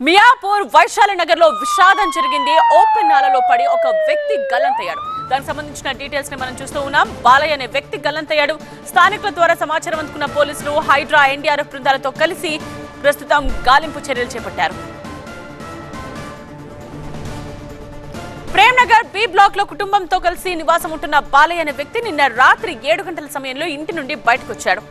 మియాపూర్ వైశాలి నగర్ లో విషాదం జరిగింది. ఓపెన్ నాలలో పడి ఒక వ్యక్తి గల్లంతయ్యాడు. దానికి సంబంధించిన డీటెయిల్స్ ని మనం చూస్తూ ఉన్నాం. బాలయ్య అనే వ్యక్తి గల్లంతయ్యాడు. స్థానికుల ద్వారా సమాచారం అందుకున్న పోలీసులు హైడ్రా ఎన్డీఆర్ఎఫ్ బృందాలతో కలిసి ప్రస్తుతం గాలింపు చర్యలు చేపట్టారు. ప్రేమ్నగర్ బి బ్లాక్ లో కుటుంబంతో కలిసి నివాసం ఉంటున్న బాలయ్య అనే వ్యక్తి నిన్న రాత్రి 7 గంటల సమయంలో ఇంటి నుండి బయటకు వచ్చాడు.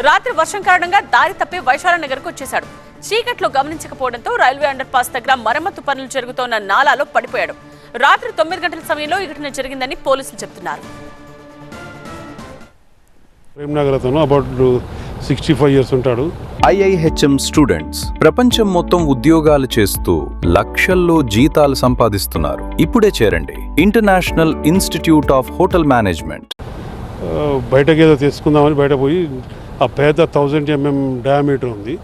రాత్రి వర్షం కారణంగా దారి తప్పి వైశాలి నగర్ కు వచ్చేశాడు. చీకట్లో గమనించకపోవడంతో రైల్వే అండర్ పాస్ దగ్గర మరమ్మతు పనులు జరుగుతోన్న నాలాలో పడిపోయాడు. రాత్రి 9 గంటల సమయంలో ఈ ఘటన జరిగిందని పోలీసులు చెబుతున్నారు. ప్రేమ్నగర్ అతను అబౌట్ 65 years ఉంటాడు. IIHM స్టూడెంట్స్ ప్రపంచం మొత్తం ఉద్యోగాలు చేస్తూ లక్షల్లో జీతాలు సంపాదిస్తున్నారు. ఇప్పుడే చేరండి international institute of hotel management. బయటకి ఏదో తీసుకుందామని బయట పోయి ఆ పేద 1000 mm డయామీటర్ ఉంది,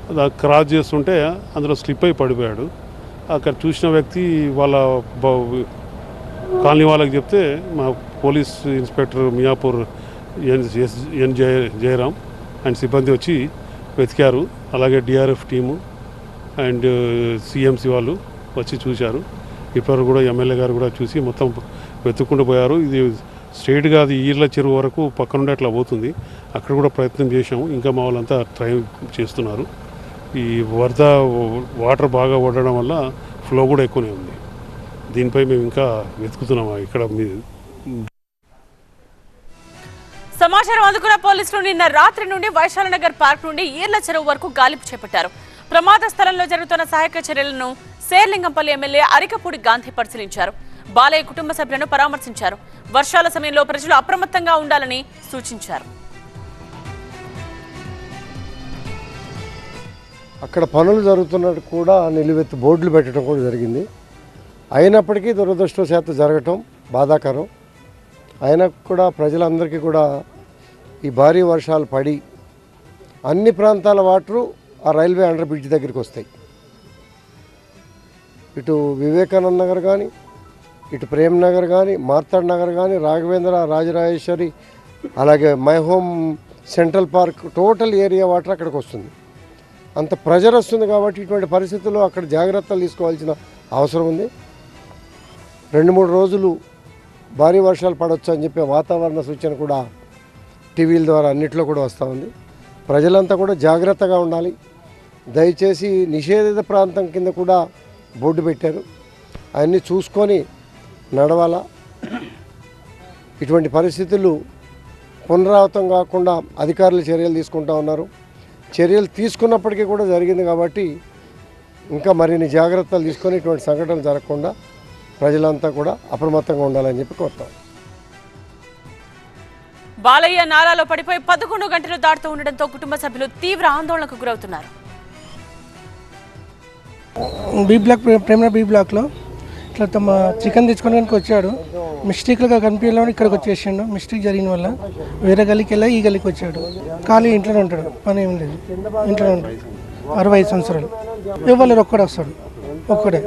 అది క్రాస్ చేస్తుంటే అందులో స్లిప్ అయి పడిపోయాడు. అక్కడ చూసిన వ్యక్తి వాళ్ళ కాలనీ వాళ్ళకి చెప్తే మా police inspector Miyapur N Jayaram and సిబ్బంది వచ్చి వెతికారు. అలాగే డిఆర్ఎఫ్ టీము అండ్ సిఎంసి వాళ్ళు వచ్చి చూశారు. ఇప్పటివరకు కూడా ఎమ్మెల్యే గారు కూడా చూసి మొత్తం వెతుక్కుంటూ పోయారు. ఇది స్ట్రైట్గా అది ఈర్ల చెరువు వరకు పక్క నుండి అట్లా పోతుంది. అక్కడ కూడా ప్రయత్నం చేశాము. ఇంకా మా వాళ్ళంతా ట్రై చేస్తున్నారు. ఈ వరద వాటర్ బాగా పడడం వల్ల ఫ్లో కూడా ఎక్కువనే ఉంది. దీనిపై మేము ఇంకా వెతుకుతున్నాము. ఇక్కడ సమాచారం అందుకున్న పోలీసులు నిన్న రాత్రి నుండి వైశాలి నగర్ పార్క్ నుండి ఈర్ల చెరువు వరకు గాలింపు చేపట్టారు. ప్రమాద స్థలంలో జరుగుతున్న సహాయక చర్యలను శేర్లింగంపల్లి ఎమ్మెల్యే అరికపూడి గాంధీ పరిశీలించారు. బాలయ్య కుటుంబ సభ్యులను పరామర్శించారు. వర్షాల సమయంలో ప్రజలు అప్రమత్తంగా ఉండాలని సూచించారు. అక్కడ పనులు జరుగుతున్నట్టు కూడా నిలువెత్తు బోర్డులు పెట్టడం కూడా జరిగింది. అయినప్పటికీ దురదృష్టవశాత్తు జరగటం బాధాకరం. అయినా కూడా ప్రజలందరికీ కూడా ఈ భారీ వర్షాలు పడి అన్ని ప్రాంతాల వాటరు ఆ రైల్వే అండర్ బ్రిడ్జ్ దగ్గరికి వస్తాయి. ఇటు వివేకానంద నగర్ కానీ, ఇటు ప్రేమ్ నగర్ కానీ, మార్తాడ్ నగర్ కానీ, రాఘవేంద్ర, రాజరాజేశ్వరి, అలాగే my home, central park, total area water అక్కడికి వస్తుంది. అంత ప్రెజర్ వస్తుంది కాబట్టి ఇటువంటి పరిస్థితుల్లో అక్కడ జాగ్రత్తలు తీసుకోవాల్సిన అవసరం ఉంది. 2-3 రోజులు భారీ వర్షాలు పడవచ్చు అని చెప్పి వాతావరణ సూచన కూడా టీవీల ద్వారా అన్నింటిలో కూడా వస్తూ ఉంది. ప్రజలంతా కూడా జాగ్రత్తగా ఉండాలి. దయచేసి నిషేధిత ప్రాంతం కింద కూడా బోర్డు పెట్టారు, అవన్నీ చూసుకొని నడవాలా. ఇటువంటి పరిస్థితులు పునరావృతం కాకుండా అధికారులు చర్యలు తీసుకుంటూ ఉన్నారు. చర్యలు తీసుకున్నప్పటికీ కూడా జరిగింది కాబట్టి ఇంకా మరిన్ని జాగ్రత్తలు తీసుకొని ఇటువంటి సంఘటనలు జరగకుండా ప్రజలంతా కూడా అప్రమత్తంగా ఉండాలని చెప్పి కోరుతాం. బాలయ్య నాలాలో పడిపోయి 11 గంటలు దాటుతూ ఉండడంతో కుటుంబ సభ్యులు తీవ్ర ఆందోళనకు గురవుతున్నారు. బి బ్లాక్, ప్రేమ్నగర్ బి బ్లాక్లో ఇట్లా తమ చికెన్ తెచ్చుకోవడానికి వచ్చాడు. మిస్టేక్గా కనిపించడం ఇక్కడికి వచ్చేసిండు. మిస్టేక్ జరిగిన వల్ల వేరే గల్లీకి వెళ్ళి ఈ గల్లీకి వచ్చాడు. ఖాళీ ఇంట్లోనే ఉంటాడు, పని ఏం లేదు, ఇంట్లోనే ఉంటాడు. 65 సంవత్సరాలు. ఎవరు ఒక్కడే వస్తాడు, ఒక్కడే.